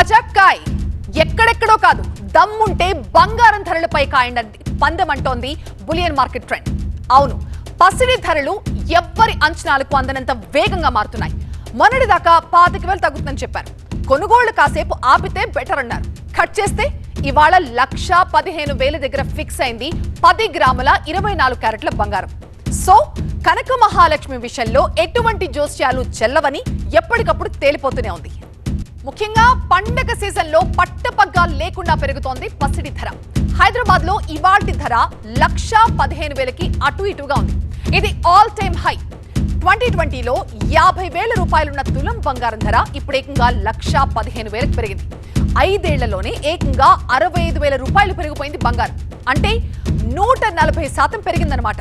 గజక్కాయ్ ఎక్కడెక్కడో కాదు, దమ్ముంటే బంగారం ధరలపై కాయండి పందమంటోంది బులియన్ మార్కెట్ ట్రెండ్. అవును, పసిడి ధరలు ఎవ్వరి అంచనాలకు అందనంత వేగంగా మారుతున్నాయి. మొన్నటిదాకా 25,000 తగ్గుతుందని చెప్పారు. కొనుగోళ్లు కాసేపు ఆపితే బెటర్ అన్నారు. కట్ చేస్తే ఇవాళ 1,15,000 దగ్గర ఫిక్స్ అయింది 10 గ్రాముల 24 క్యారెట్ల బంగారం. సో కనక మహాలక్ష్మి విషయంలో ఎటువంటి జోస్యాలు చెల్లవని ఎప్పటికప్పుడు తేలిపోతూనే ఉంది. ముఖ్యంగా పండగ సీజన్లో పట్టపగ్గాలు లేకుండా పెరుగుతోంది పసిడి ధర. హైదరాబాద్ లో ఇవాల్టి ధర 1,15,000కి అటు ఇటుగా ఉంది. ఇది ఆల్ టైమ్ హై. 2020లో 50,000 రూపాయలున్న తులం బంగారం ధర ఇప్పుడు ఏకంగా 1,15,000కి పెరిగింది. 5 ఏళ్లలోనే ఏకంగా 65,000 రూపాయలు పెరిగిపోయింది బంగారం. అంటే 140% పెరిగిందన్నమాట.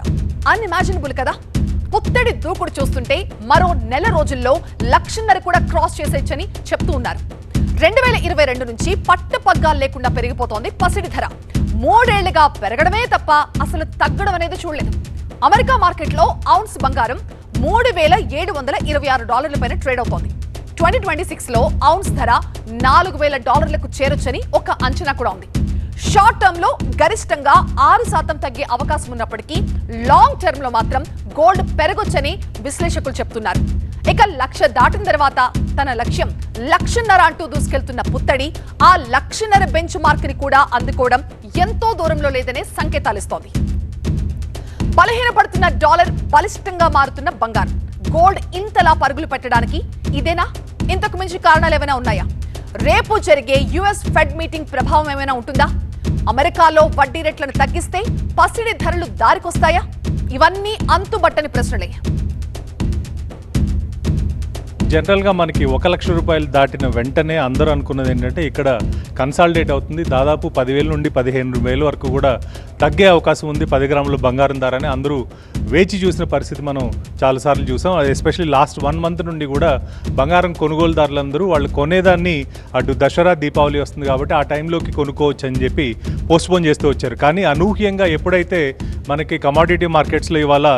అన్ఇమాజినబుల్ కదా. పుత్తడి దూకుడు చూస్తుంటే మరో నెల రోజుల్లో 1,00,000 కూడా క్రాస్ చేసేయచ్చని చెప్తూ ఉన్నారు. 2022 నుంచి పట్టపగ్గాలు లేకుండా పెరిగిపోతోంది పసిడి ధర. 3 ఏళ్లుగా పెరగడమే తప్ప అసలు తగ్గడం అనేది చూడలేదు. అమెరికా మార్కెట్లో ఔన్స్ బంగారం $3,726 పైన ట్రేడ్ అవుతోంది. 2026లో ఔన్స్ ధర $4,000లకు చేరొచ్చని ఒక అంచనా కూడా ఉంది. షార్ట్ టర్మ్ లో గరిష్టంగా 6% తగ్గే అవకాశం ఉన్నప్పటికీ లాంగ్ టర్మ్ లో మాత్రం గోల్డ్ పెరగొచ్చని విశ్లేషకులు చెప్తున్నారు. ఇక 1,00,000 దాటిన తర్వాత తన లక్ష్యం 1,50,000 అంటూ దూసుకెళ్తున్న పుత్తడి ఆ 1,50,000 బెంచ్ మార్క్ ని కూడా అందుకోవడం ఎంతో దూరంలో లేదనే సంకేతాలిస్తోంది. బలహీనపడుతున్న డాలర్, బలిష్టంగా మారుతున్న బంగారం, గోల్డ్ ఇంతలా పరుగులు పెట్టడానికి ఇదేనా? ఇంతకు మించి కారణాలు ఏమైనా ఉన్నాయా? రేపు జరిగే యుఎస్ ఫెడ్ మీటింగ్ ప్రభావం ఏమైనా ఉంటుందా? అమెరికాలో వడ్డీ రేట్లను తగ్గిస్తే పసిడి ధరలు దారికొస్తాయా? ఇవన్నీ అంతుబట్టని ప్రశ్నలే. జనరల్గా మనకి 1,00,000 రూపాయలు దాటిన వెంటనే అందరూ అనుకున్నది ఏంటంటే ఇక్కడ కన్సాలిడేట్ అవుతుంది, దాదాపు 10,000 నుండి 15,000 వరకు కూడా తగ్గే అవకాశం ఉంది 10 గ్రాముల బంగారం ధర అని అందరూ వేచి చూసిన పరిస్థితి మనం చాలాసార్లు చూసాం. ఎస్పెషల్లీ లాస్ట్ 1 మంత్ నుండి కూడా బంగారం కొనుగోలుదారులందరూ వాళ్ళు కొనేదాన్ని అటు దసరా, దీపావళి వస్తుంది కాబట్టి ఆ టైంలోకి కొనుక్కోవచ్చు అని చెప్పి పోస్ట్పోన్ చేస్తూ వచ్చారు. కానీ అనూహ్యంగా ఎప్పుడైతే మనకి కమాడిటీ మార్కెట్స్లో ఇవాళ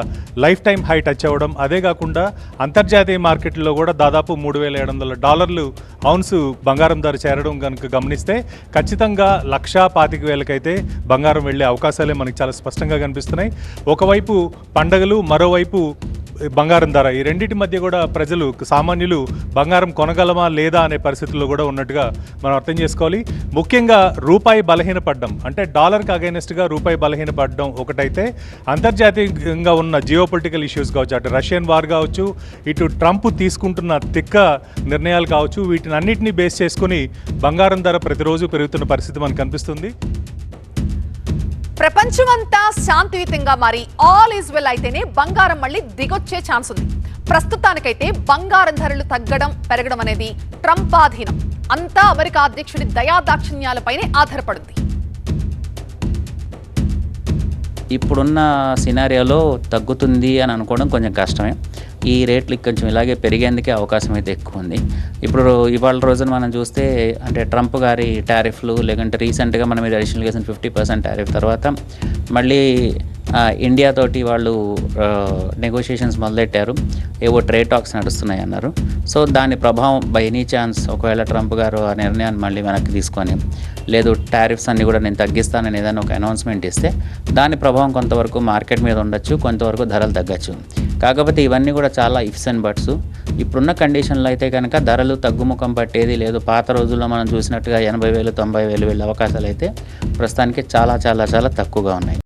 లైఫ్ టైం హై టచ్ అవ్వడం, అదే కాకుండా అంతర్జాతీయ మార్కెట్లో కూడా దాదాపు $3,700 ఔన్స్ బంగారం ధర చేరడం కనుక గమనిస్తే ఖచ్చితంగా 1,25,000 అయితే బంగారం వెళ్ళే అవకాశాలే మనకి చాలా స్పష్టంగా కనిపిస్తున్నాయి. ఒకవైపు పండగలు, మరోవైపు బంగారం ధర, ఈ రెండింటి మధ్య కూడా ప్రజలు, సామాన్యులు బంగారం కొనగలమా లేదా అనే పరిస్థితుల్లో కూడా ఉన్నట్టుగా మనం అర్థం చేసుకోవాలి. ముఖ్యంగా రూపాయి బలహీనపడడం, అంటే డాలర్కి అగైనెస్ట్గా రూపాయి బలహీనపడడం ఒకటైతే, అంతర్జాతీయంగా ఉన్న జియోపొలిటికల్ ఇష్యూస్ కావచ్చు, అటు రష్యన్ వార్ కావచ్చు, ఇటు ట్రంప్ తీసుకుంటున్న తిక్క నిర్ణయాలు కావచ్చు, వీటిని అన్నింటినీ బేస్ చేసుకుని బంగారం ధర ప్రతిరోజు పెరుగుతున్న పరిస్థితి మనకు కనిపిస్తుంది. ప్రపంచమంతా శాంతియుతంగా మారి ఆల్ ఈజ్ వెల్ అయితేనే బంగారం మళ్ళీ దిగొచ్చే ఛాన్స్ ఉంది. ప్రస్తుతానికైతే బంగారం ధరలు తగ్గడం, పెరగడం అనేది ట్రంప్ ఆధీనం. అంతా అమెరికా అధ్యక్షుడి దయాదాక్షిణ్యాలపైనే ఆధారపడుతుంది. ఇప్పుడున్న సినారియోలో తగ్గుతుంది అని అనుకోవడం కొంచెం కష్టమే. ఈ రేట్లు కొంచెం ఇలాగే పెరిగేందుకే అవకాశం అయితే ఎక్కువ ఉంది. ఇప్పుడు ఇవాళ రోజున మనం చూస్తే, అంటే ట్రంప్ గారి టారిఫ్లు, లేకుంటే రీసెంట్గా మన మీద అడిషనల్ చేసిన 50% టారిఫ్ తర్వాత మళ్ళీ ఇండియాతోటి వాళ్ళు నెగోషియేషన్స్ మొదలెట్టారు. ఏవో ట్రేడ్ టాక్స్ నడుస్తున్నాయి అన్నారు. సో దాని ప్రభావం బై ఎనీ ఛాన్స్ ఒకవేళ ట్రంప్ గారు ఆ నిర్ణయాన్ని మళ్ళీ వెనక్కి తీసుకొని, లేదు టారిఫ్స్ అన్నీ కూడా నేను తగ్గిస్తానని ఏదైనా ఒక అనౌన్స్మెంట్ ఇస్తే దాని ప్రభావం కొంతవరకు మార్కెట్ మీద ఉండొచ్చు, కొంతవరకు ధరలు తగ్గచ్చు. కాకపోతే ఇవన్నీ కూడా చాలా ఇఫ్స్ అండ్ బట్స్. ఇప్పుడున్న కండిషన్లో అయితే కనుక ధరలు తగ్గుముఖం పట్టేది లేదు. పాత రోజుల్లో మనం చూసినట్టుగా 80,000, 90,000 వెళ్ళే అవకాశాలు అయితే ప్రస్తుతానికి చాలా చాలా చాలా తక్కువగా ఉన్నాయి.